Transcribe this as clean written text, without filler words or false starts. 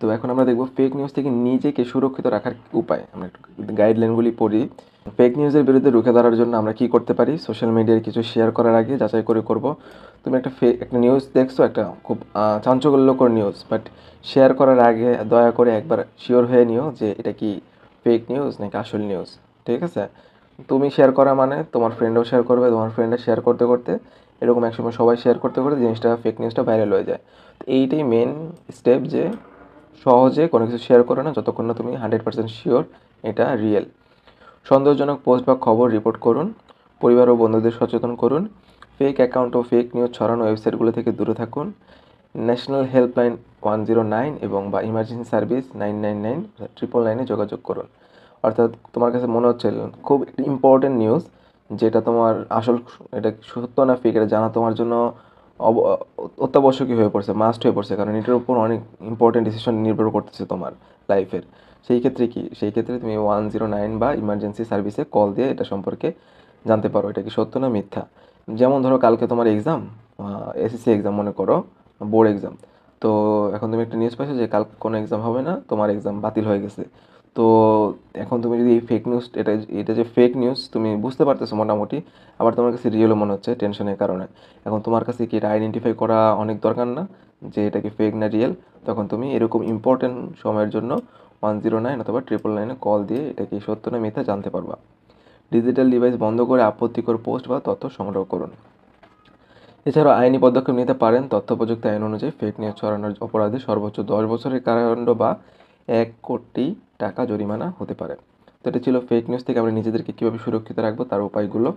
তো এখন আমরা দেখব ফেক নিউজ থেকে নিজেকে সুরক্ষিত রাখার উপায়। আমরা একটু গাইডলাইনগুলি পড়ি। ফেক নিউজের বিরুদ্ধে রুখে দাঁড়ার জন্য আমরা কি করতে পারি? সোশ্যাল মিডিয়ায় কিছু শেয়ার করার আগে যাচাই করে করব। তুমি একটা নিউজ দেখছো, একটা খুব চাঞ্চল্যকর নিউজ, বাট শেয়ার করার আগে দয়া করে একবার শিওর হয়ে নিও যে এটা কি ফেক নিউজ নাকি আসল নিউজ। ঠিক আছে? তুমি শেয়ার করা মানে তোমার ফ্রেন্ডও শেয়ার করবে, তোমার ফ্রেন্ডরা শেয়ার করতে করতে এরকম একসময় সবাই শেয়ার করতে করতে জিনিসটা, ফেক নিউজটা ভাইরাল হয়ে যায়। তো এইটাই মেন স্টেপ, যে সহজে কোনো কিছু শেয়ার করো না যতক্ষণ না তুমি 100% শিওর এটা রিয়েল। সন্দেহজনক পোস্ট বা খবর রিপোর্ট করুন। পরিবার ও বন্ধুদের সচেতন করুন। ফেক অ্যাকাউন্ট ও ফেক নিউজ ছড়ানো ওয়েবসাইটগুলো থেকে দূরে থাকুন। ন্যাশনাল হেল্পলাইন 109 এবং বা ইমার্জেন্সি সার্ভিস 999 999 যোগাযোগ করুন। অর্থাৎ তোমার কাছে মনে হচ্ছে খুব ইম্পর্টেন্ট নিউজ, যেটা তোমার আসল, এটা সত্য না ফেক এটা জানা তোমার জন্য অত্যাবশ্যকীয় হয়ে পড়ছে, মাস্ট হয়ে পড়ছে, কারণ এটার উপর অনেক ইম্পর্টেন্ট ডিসিশন নির্ভর করতেছে তোমার লাইফের। সেই ক্ষেত্রে কি, সেই ক্ষেত্রে তুমি 109 বা ইমার্জেন্সি সার্ভিসে কল দিয়ে এটা সম্পর্কে জানতে পারো এটা কি সত্য না মিথ্যা। যেমন ধরো কালকে তোমার এক্সাম, এসএসসি এক্সাম মনে করো, বোর্ড এক্সাম। তো এখন তুমি একটা নিউজ পাইছো যে কাল কোনো এক্সাম হবে না, তোমার এক্সাম বাতিল হয়ে গেছে। তো এখন তুমি যদি এই ফেক নিউজ, এটা এটা যে ফেক নিউজ তুমি বুঝতে পারতেছো মোটামুটি, আবার তোমার কাছে রিয়েলও মনে হচ্ছে টেনশনের কারণে। এখন তোমার কাছে কি এটা আইডেন্টিফাই করা অনেক দরকার না যে এটা কি ফেক না রিয়েল? তখন তুমি এরকম ইম্পর্টেন্ট সময়ের জন্য 109 অথবা 999 কল দিয়ে এটা কি সত্য না মিথ্যা জানতে পারবা। ডিজিটাল ডিভাইস বন্ধ করে আপত্তিকর পোস্ট বা তথ্য সংগ্রহ করুন। এছাড়াও আইনি পদক্ষেপ নিতে পারেন। তথ্য প্রযুক্তি আইন অনুযায়ী ফেক নিউজ ছড়ানোর অপরাধে সর্বোচ্চ 10 বছরের কারাদণ্ড বা 1 কোটি টাকা জরিমানা হতে পারে। তো এটা ছিল ফেক নিউজ থেকে আমরা নিজেদেরকে কীভাবে সুরক্ষিত রাখবো তার উপায়গুলো।